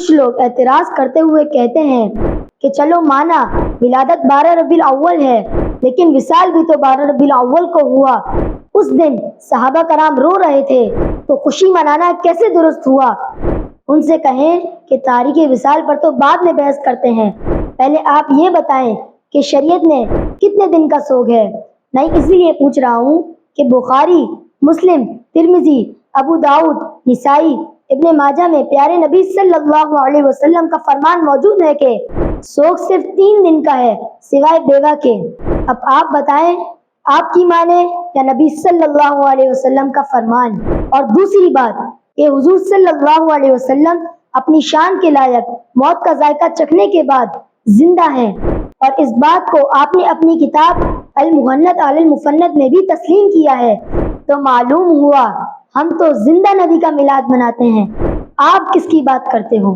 کچھ لوگ اعتراض کرتے ہوئے کہتے ہیں کہ چلو مانا ولادت 12 ربیع الاول ہے، لیکن وصال بھی تو 12 ربیع الاول کو ہوا۔ اس دن صحابہ کرام رو رہے تھے، تو خوشی منانا کیسے درست ہوا؟ ان سے کہیں کہ تاریخ وصال پر تو بعد میں بحث کرتے ہیں، پہلے آپ یہ بتائیں کہ شریعت میں کتنے دن کا سوگ ہے؟ نہیں، اسی لیے پوچھ رہا ہوں کہ بخاری، مسلم، ترمذی، ابو داؤد، نسائی، ابن ماجہ میں پیارے نبی صلی اللہ علیہ وسلم کا فرمان موجود ہے کہ سوگ صرف 3 دن کا ہے سوائے بیوہ کے۔ اب آپ بتائیں، آپ کی مانیں یا نبی صلی اللہ علیہ وسلم کا فرمان؟ اور دوسری بات کہ حضور صلی اللہ علیہ وسلم اپنی شان کے لائق موت کا ذائقہ چکھنے کے بعد زندہ ہیں، اور اس بات کو آپ نے اپنی کتاب المغنت علی المفند میں بھی تسلیم کیا ہے، تو معلوم ہوا ہم تو زندہ نبی کا میلاد مناتے ہیں، آپ کس کی بات کرتے ہو؟